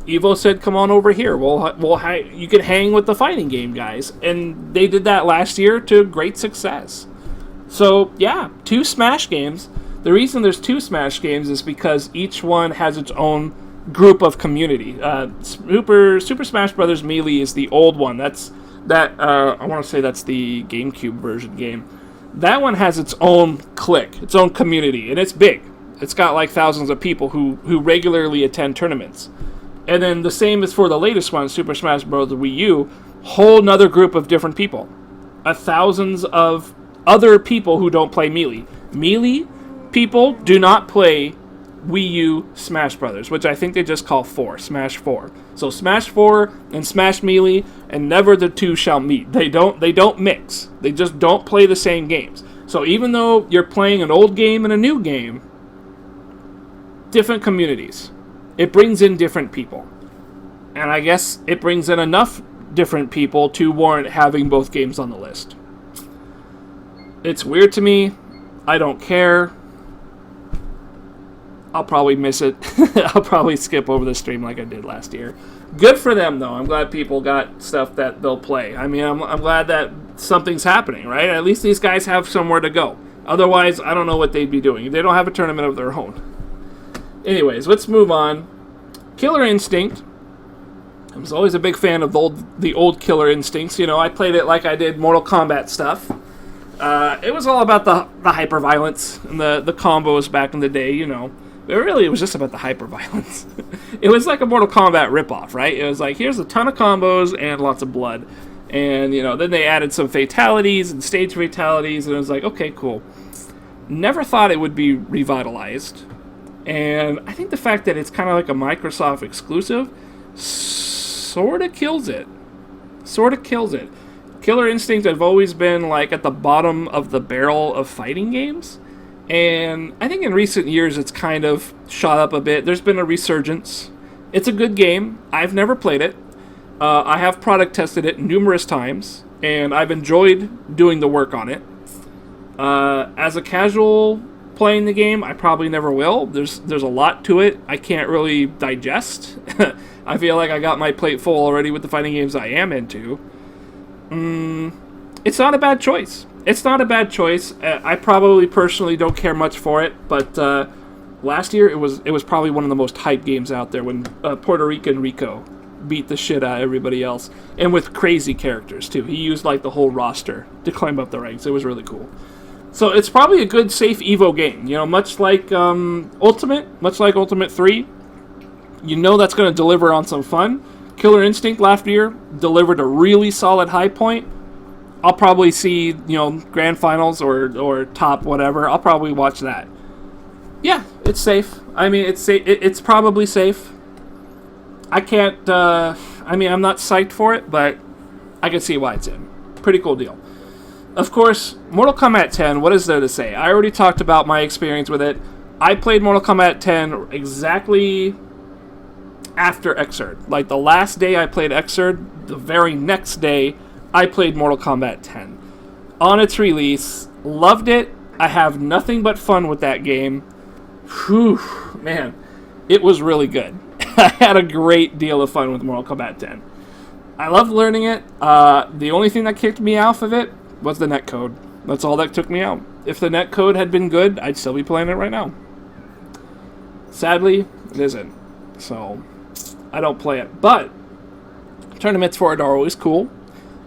Evo said, come on over here. You can hang with the fighting game guys. And they did that last year to great success. So, yeah, 2 Smash games. The reason there's 2 Smash games is because each one has its own group of community. Super Smash Bros. Melee is the old one. I want to say that's the GameCube version game. That one has its own clique, its own community, and it's big. It's got like thousands of people who regularly attend tournaments. And then the same is for the latest one, Super Smash Bros. Wii U, whole nother group of different people. Thousands of other people who don't play Melee. Melee, people do not play Wii U Smash Brothers, which I think they just call Smash 4. So Smash 4 and Smash Melee, and never the two shall meet. They don't mix. They just don't play the same games. So even though you're playing an old game and a new game, different communities. It brings in different people. And I guess it brings in enough different people to warrant having both games on the list. It's weird to me. I don't care. I'll probably miss it. I'll probably skip over the stream like I did last year. Good for them, though. I'm glad people got stuff that they'll play. I mean, I'm glad that something's happening, right? At least these guys have somewhere to go. Otherwise, I don't know what they'd be doing. They don't have a tournament of their own. Anyways, let's move on. Killer Instinct. I was always a big fan of the old Killer Instincts. You know, I played it like I did Mortal Kombat stuff. It was all about the hyper-violence and the combos back in the day, you know. It was just about the hyper-violence. It was like a Mortal Kombat ripoff, right? It was like, here's a ton of combos and lots of blood. And, you know, then they added some fatalities and stage fatalities, and it was like, okay, cool. Never thought it would be revitalized. And I think the fact that it's kind of like a Microsoft exclusive sort of kills it. Killer Instinct have always been like at the bottom of the barrel of fighting games. And I think in recent years it's kind of shot up a bit. There's been a resurgence. It's a good game. I've never played it. I have product tested it numerous times, and I've enjoyed doing the work on it. As a casual playing the game, I probably never will. There's a lot to it I can't really digest. I feel like I got my plate full already with the fighting games I am into. It's not a bad choice. I probably personally don't care much for it, but last year it was probably one of the most hyped games out there when Puerto Rican Rico beat the shit out of everybody else, and with crazy characters too. He used like the whole roster to climb up the ranks. It was really cool. So it's probably a good, safe Evo game. You know, much like Ultimate 3, you know that's going to deliver on some fun. Killer Instinct last year delivered a really solid high point. I'll probably see, you know, grand finals or top whatever. I'll probably watch that. Yeah, it's safe. I mean, it's probably safe. I can't, I'm not psyched for it, but I can see why it's in. Pretty cool deal. Of course, Mortal Kombat 10, what is there to say? I already talked about my experience with it. I played Mortal Kombat 10 exactly after Xrd. Like, the last day I played Xrd, the very next day, I played Mortal Kombat 10. On its release, loved it. I have nothing but fun with that game. Whew, man, it was really good. I had a great deal of fun with Mortal Kombat 10. I loved learning it. The only thing that kicked me off of it was the netcode. That's all that took me out. If the netcode had been good, I'd still be playing it right now. Sadly, it isn't. So, I don't play it. But, tournaments for it are always cool.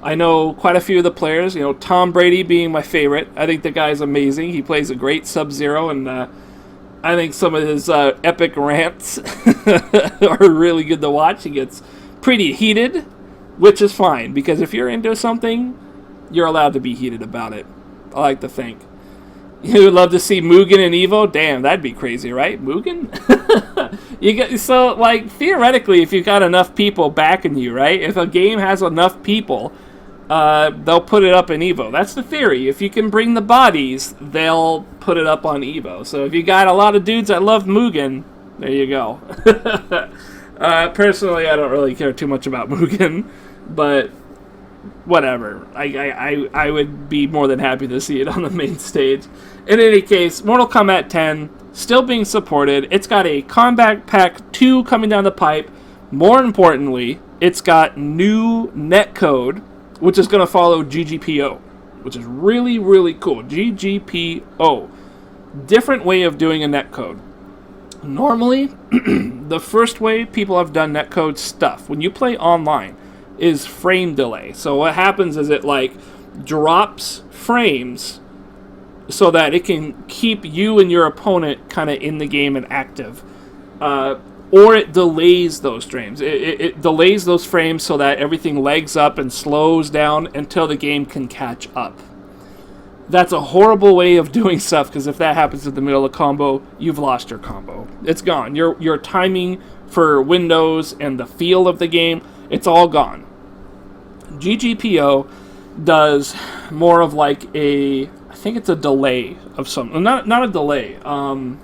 I know quite a few of the players, you know, Tom Brady being my favorite. I think the guy's amazing. He plays a great Sub-Zero, and I think some of his epic rants are really good to watch. He gets pretty heated, which is fine, because if you're into something, you're allowed to be heated about it. I like to think. You would love to see Mugen and Evo? Damn, that'd be crazy, right? Mugen? So, like, theoretically, if you've got enough people backing you, right? If a game has enough people, they'll put it up in Evo. That's the theory. If you can bring the bodies, they'll put it up on Evo. So if you got a lot of dudes that love Mugen, there you go. Personally, I don't really care too much about Mugen, but whatever. I would be more than happy to see it on the main stage. In any case, Mortal Kombat 10 still being supported. It's got a Combat Pack 2 coming down the pipe. More importantly, it's got new netcode, which is going to follow GGPO, which is really, really cool. GGPO. Different way of doing a netcode. Normally, the first way people have done netcode stuff, when you play online, is frame delay. So what happens is it, like, drops frames so that it can keep you and your opponent kind of in the game and active. Or it delays those frames. It delays those frames so that everything legs up and slows down until the game can catch up. That's a horrible way of doing stuff, because if that happens in the middle of a combo, you've lost your combo. It's gone. Your timing for windows and the feel of the game, it's all gone. GGPO does more of like I think it's a delay of some, not a delay. What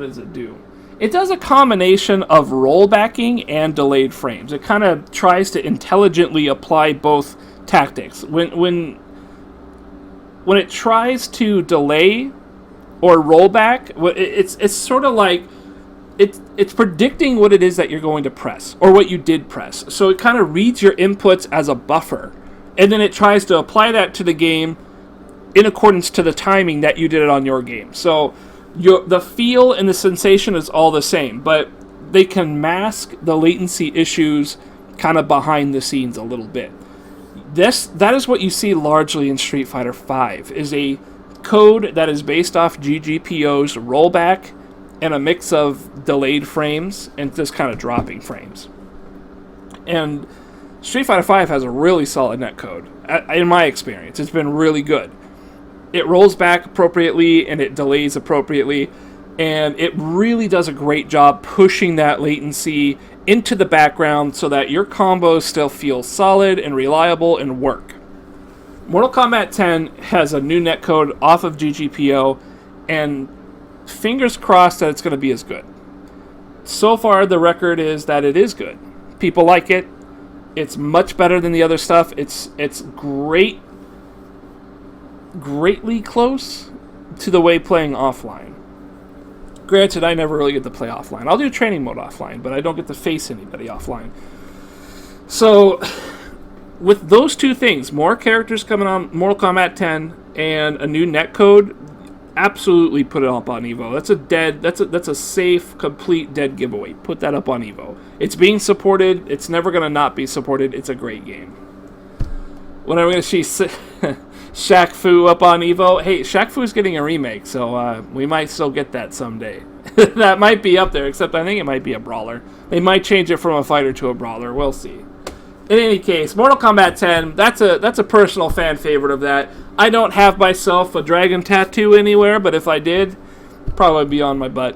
does it do? It does a combination of rollbacking and delayed frames. It kind of tries to intelligently apply both tactics. When it tries to delay or roll back, it's sort of like it's predicting what it is that you're going to press or what you did press. So it kind of reads your inputs as a buffer, and then it tries to apply that to the game in accordance to the timing that you did it on your game. So the feel and the sensation is all the same, but they can mask the latency issues kind of behind the scenes a little bit. That is what you see largely in Street Fighter V, is a code that is based off GGPO's rollback and a mix of delayed frames and just kind of dropping frames. And Street Fighter V has a really solid netcode. In my experience, it's been really good. It rolls back appropriately and it delays appropriately, and it really does a great job pushing that latency into the background so that your combos still feel solid and reliable and work. Mortal Kombat 10 has a new netcode off of GGPO, and fingers crossed that it's going to be as good. So far, the record is that it is good. People like it. It's much better than the other stuff. It's greatly close to the way playing offline. Granted, I never really get to play offline. I'll do training mode offline, but I don't get to face anybody offline. So, with those two things, more characters coming on Mortal Kombat 10 and a new netcode, absolutely put it up on Evo. That's a safe, complete dead giveaway. Put that up on Evo. It's being supported. It's never going to not be supported. It's a great game. When are we going to see Shaq Fu up on Evo? Hey, Shaq Fu's getting a remake, so we might still get that someday. That might be up there, except I think it might be a brawler. They might change it from a fighter to a brawler. We'll see. In any case, Mortal Kombat 10, that's a personal fan favorite of that. I don't have myself a dragon tattoo anywhere, but if I did, probably be on my butt.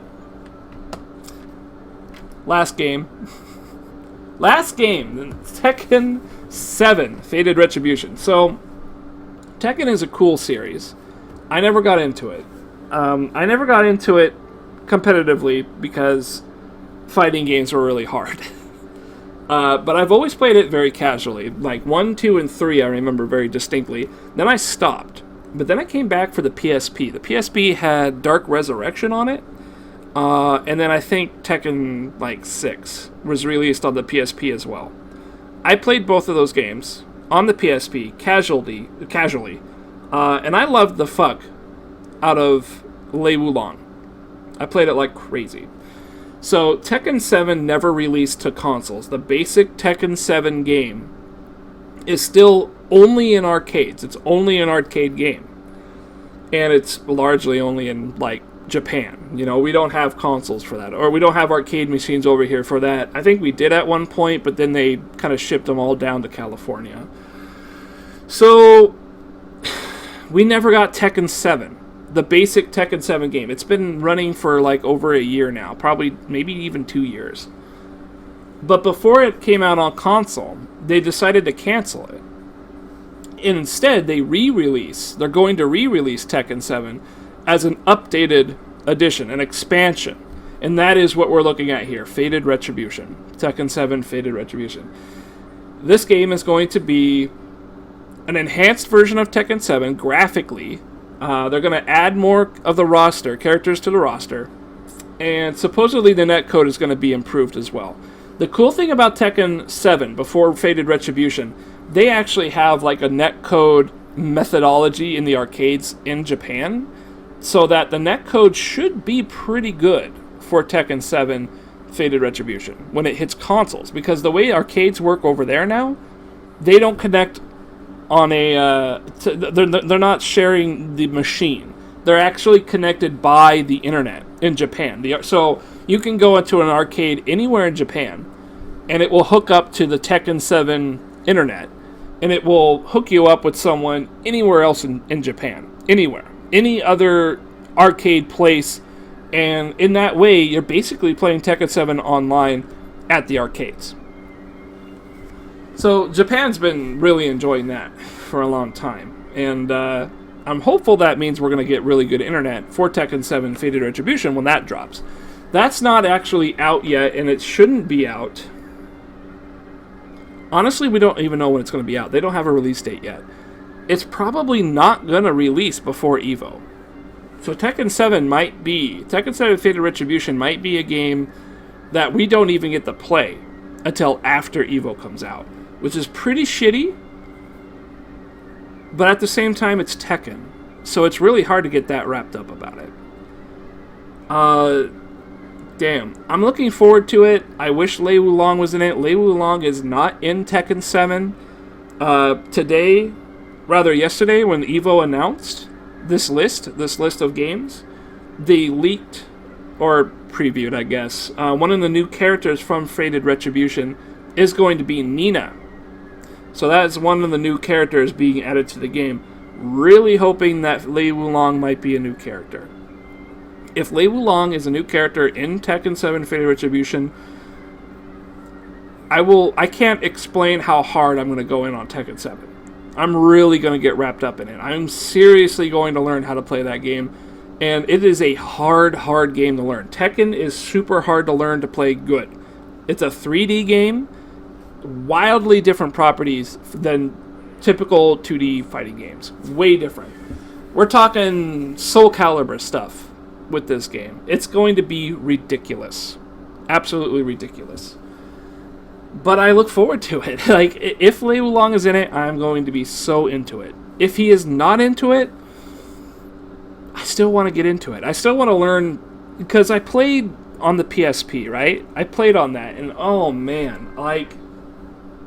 Last game, Tekken 7, Fated Retribution. So, Tekken is a cool series. I never got into it. I never got into it competitively because fighting games were really hard. But I've always played it very casually. Like 1, 2, and 3 I remember very distinctly. Then I stopped. But then I came back for the PSP. The PSP had Dark Resurrection on it. And then I think Tekken 6 was released on the PSP as well. I played both of those games on the PSP casually. And I loved the fuck out of Lei Wulong. I played it like crazy. So, Tekken 7 never released to consoles. The basic Tekken 7 game is still only in arcades. It's only an arcade game. And it's largely only in, Japan. You know, we don't have consoles for that. Or we don't have arcade machines over here for that. I think we did at one point, but then they kind of shipped them all down to California. So, we never got Tekken 7. The basic Tekken 7 game. It's been running for over a year now. Probably, maybe even 2 years. But before it came out on console, they decided to cancel it. And instead, they're going to re-release Tekken 7 as an updated edition, an expansion. And that is what we're looking at here. Fated Retribution. Tekken 7 Fated Retribution. This game is going to be an enhanced version of Tekken 7 graphically. They're going to add more of the characters to the roster, and supposedly the netcode is going to be improved as well. The cool thing about Tekken 7, before Fated Retribution, they actually have a netcode methodology in the arcades in Japan, so that the netcode should be pretty good for Tekken 7 Fated Retribution when it hits consoles, because the way arcades work over there now, they don't connect on they're not sharing the machine. They're actually connected by the internet in Japan. So you can go into an arcade anywhere in Japan, and it will hook up to the Tekken 7 internet, and it will hook you up with someone anywhere else in Japan. Anywhere. Any other arcade place. And in that way, you're basically playing Tekken 7 online at the arcades. So Japan's been really enjoying that for a long time. And I'm hopeful that means we're going to get really good internet for Tekken 7 Fated Retribution when that drops. That's not actually out yet, and it shouldn't be out. Honestly, we don't even know when it's going to be out. They don't have a release date yet. It's probably not going to release before EVO. So Tekken 7 Fated Retribution might be a game that we don't even get to play until after EVO comes out, which is pretty shitty. But at the same time, it's Tekken. So it's really hard to get that wrapped up about it. Damn. I'm looking forward to it. I wish Lei Wulong was in it. Lei Wulong is not in Tekken 7. Yesterday, when EVO announced this list of games, they leaked, or previewed, I guess, one of the new characters from Fated Retribution is going to be Nina. So that is one of the new characters being added to the game. Really hoping that Lei Wulong might be a new character. If Lei Wulong is a new character in Tekken 7 Fated Retribution, I can't explain how hard I'm going to go in on Tekken 7. I'm really going to get wrapped up in it. I'm seriously going to learn how to play that game. And it is a hard game to learn. Tekken is super hard to learn to play good. It's a 3D game. Wildly different properties than typical 2D fighting games. Way different. We're talking Soul Calibur stuff with this game. It's going to be ridiculous. Absolutely ridiculous. But I look forward to it. Like, if Lei Wulong is in it, I'm going to be so into it. If he is not into it, I still want to get into it. I still want to learn, because I played on the PSP, right? I played on that, and oh man, like,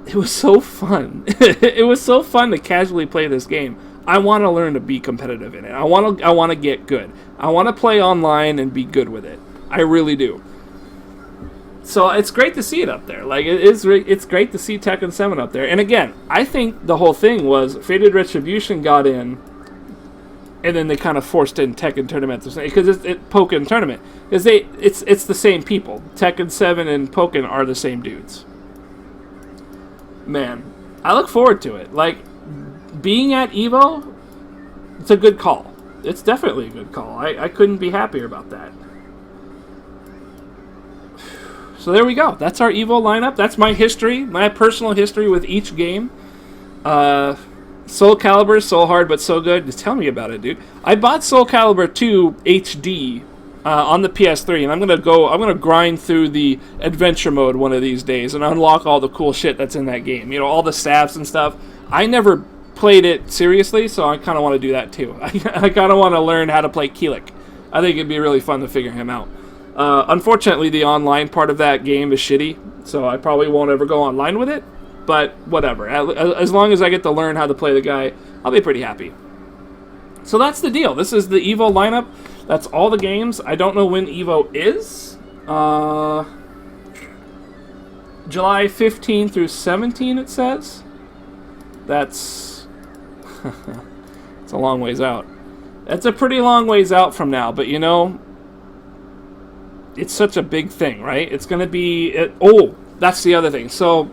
it was so fun. It was so fun to casually play this game. I want to learn to be competitive in it. I want to get good. I want to play online and be good with it. I really do. So it's great to see it up there. Like, it's great to see Tekken 7 up there. And again, I think the whole thing was Fated Retribution got in, and then they kind of forced in Tekken Tournament because it's Pokken Tournament, because it's the same people. Tekken 7 and Pokken are the same dudes. Man, I look forward to it. Like, being at EVO, it's a good call. It's definitely a good call. I couldn't be happier about that. So there we go. That's our EVO lineup. That's my history, my personal history with each game. Soul Calibur, so hard but so good. Just tell me about it, dude. I bought Soul Calibur 2 HD on the PS3, and I'm gonna grind through the adventure mode one of these days and unlock all the cool shit that's in that game. You know, all the staffs and stuff. I never played it seriously, so I kind of want to do that too. I kind of want to learn how to play Kilik. I think it'd be really fun to figure him out. Unfortunately, the online part of that game is shitty, so I probably won't ever go online with it, but whatever. As long as I get to learn how to play the guy, I'll be pretty happy. So that's the deal. This is the EVO lineup. That's all the games. I don't know when EVO is. July 15 through 17, it says. That's... it's a long ways out. That's a pretty long ways out from now, but you know... it's such a big thing, right? It's going to be... that's the other thing. So,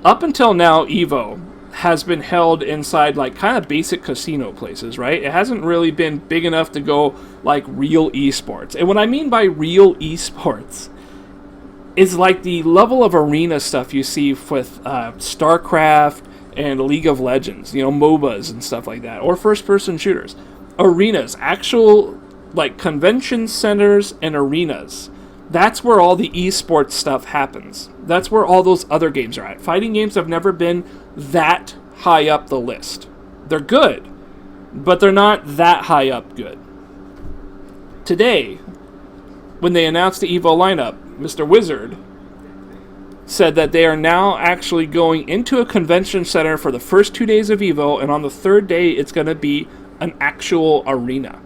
up until now, EVO has been held inside, like, kind of basic casino places, right? It hasn't really been big enough to go, like, real esports. And what I mean by real esports is, like, the level of arena stuff you see with StarCraft and League of Legends, you know, MOBAs and stuff like that, or first-person shooters. Arenas, actual, like, convention centers and arenas. That's where all the esports stuff happens. That's where all those other games are at. Fighting games have never been that high up the list. They're good, but they're not that high up good. Today, when they announced the EVO lineup, Mr. Wizard said that they are now actually going into a convention center for the first 2 days of EVO, and on the third day, it's going to be an actual arena.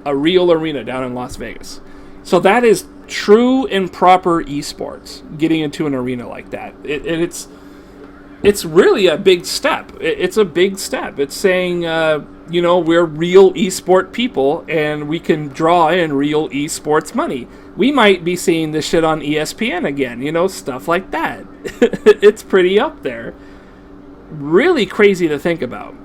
A real arena down in Las Vegas. So that is true and proper esports, getting into an arena like that. it's really a big step. It's a big step. It's saying, we're real esport people and we can draw in real esports money. We might be seeing this shit on ESPN again, stuff like that. It's pretty up there. Really crazy to think about.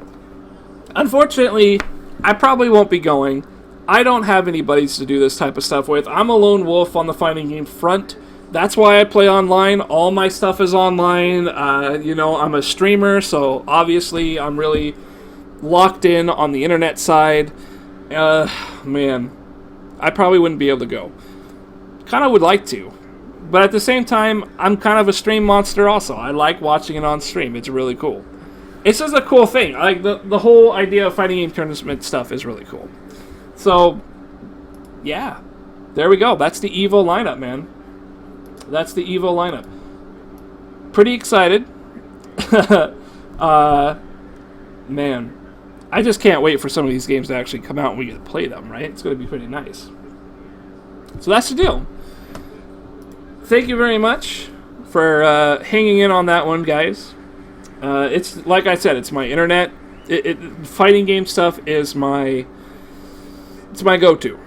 Unfortunately, I probably won't be going. I don't have anybody to do this type of stuff with. I'm a lone wolf on the fighting game front. That's why I play online. All my stuff is online. I'm a streamer, so obviously I'm really locked in on the internet side. Man, I probably wouldn't be able to go. Kind of would like to. But at the same time, I'm kind of a stream monster also. I like watching it on stream. It's really cool. It's just a cool thing. I like the whole idea of fighting game tournament stuff is really cool. So, yeah. There we go. That's the EVO lineup, man. That's the EVO lineup. Pretty excited. Man. I just can't wait for some of these games to actually come out and we get to play them, right? It's going to be pretty nice. So that's the deal. Thank you very much for hanging in on that one, guys. It's like I said, it's my internet. Fighting game stuff is my go-to.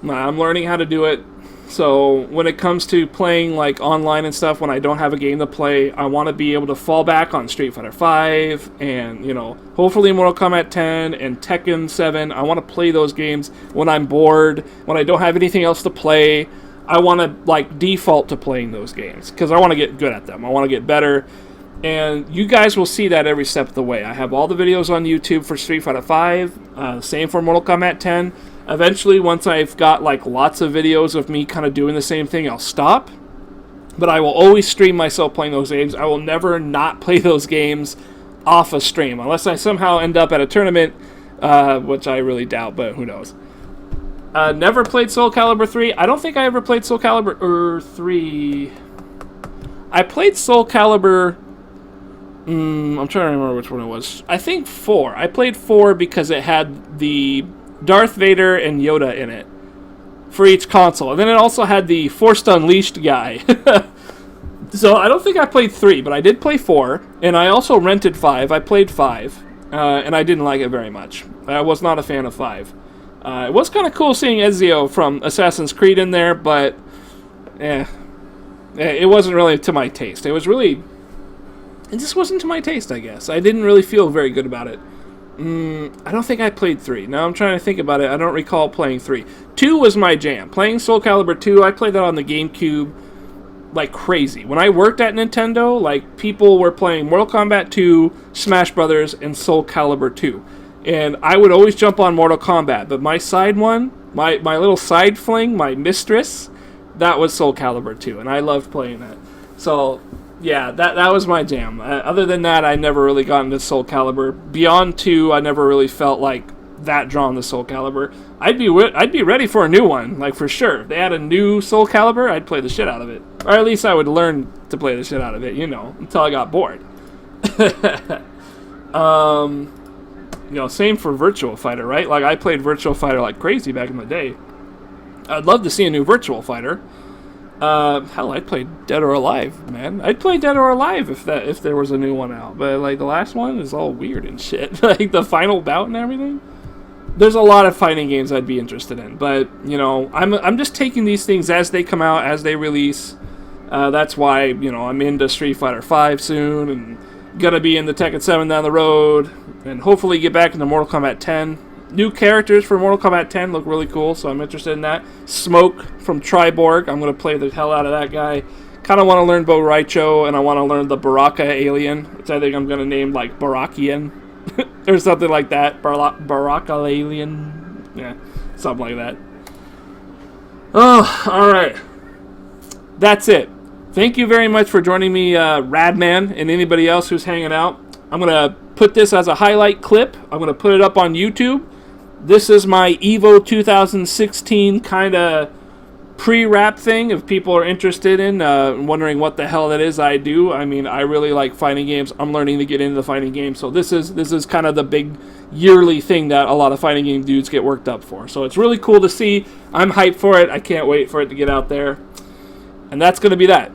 I'm learning how to do it. So when it comes to playing like online and stuff, when I don't have a game to play, I want to be able to fall back on Street Fighter 5 and, hopefully Mortal Kombat 10 and Tekken 7. I want to play those games when I'm bored, when I don't have anything else to play. I want to default to playing those games because I want to get good at them. I want to get better. And you guys will see that every step of the way. I have all the videos on YouTube for Street Fighter 5, same for Mortal Kombat 10. Eventually, once I've got lots of videos of me kind of doing the same thing, I'll stop. But I will always stream myself playing those games. I will never not play those games off a stream, unless I somehow end up at a tournament, which I really doubt, but who knows. Never played Soul Calibur 3. I don't think I ever played Soul Calibur 3. I played Soul Calibur... I'm trying to remember which one it was. I think 4. I played 4 because it had the Darth Vader and Yoda in it for each console. And then it also had the Force Unleashed guy. So I don't think I played 3, but I did play 4. And I also rented 5. I played 5. And I didn't like it very much. I was not a fan of 5. It was kind of cool seeing Ezio from Assassin's Creed in there, but it wasn't really to my taste. It just wasn't to my taste, I guess. I didn't really feel very good about it. I don't think I played 3. Now I'm trying to think about it. I don't recall playing 3. 2 was my jam. Playing Soul Calibur 2, I played that on the GameCube like crazy. When I worked at Nintendo, people were playing Mortal Kombat 2, Smash Brothers, and Soul Calibur 2. And I would always jump on Mortal Kombat, but my side one, my little side fling, my mistress, that was Soul Calibur 2, and I loved playing that. So... yeah, that was my jam. Other than that, I never really got into Soul Calibur. Beyond 2, I never really felt that drawn to Soul Calibur. I'd be ready for a new one, for sure. If they had a new Soul Calibur, I'd play the shit out of it. Or at least I would learn to play the shit out of it, until I got bored. Same for Virtua Fighter, right? I played Virtua Fighter like crazy back in the day. I'd love to see a new Virtua Fighter. Hell, I'd play Dead or Alive, man. I'd play Dead or Alive if there was a new one out. But the last one is all weird and shit. The final bout and everything. There's a lot of fighting games I'd be interested in, but I'm just taking these things as they come out, as they release. That's why I'm into Street Fighter 5 soon, and gonna be in the Tekken 7 down the road, and hopefully get back into Mortal Kombat 10. New characters for Mortal Kombat 10 look really cool, so I'm interested in that. Smoke from Triborg, I'm going to play the hell out of that guy. Kind of want to learn Bo Raicho, and I want to learn the Baraka alien, which I think I'm going to name Barakian, or something like that. Baraka alien, yeah, something like that. Oh, alright. That's it. Thank you very much for joining me, Radman, and anybody else who's hanging out. I'm going to put this as a highlight clip. I'm going to put it up on YouTube. This is my EVO 2016 kind of pre-wrap thing. If people are interested in wondering what the hell that is I do. I mean, I really like fighting games. I'm learning to get into the fighting game. So this is kind of the big yearly thing that a lot of fighting game dudes get worked up for. So it's really cool to see. I'm hyped for it. I can't wait for it to get out there. And that's going to be that.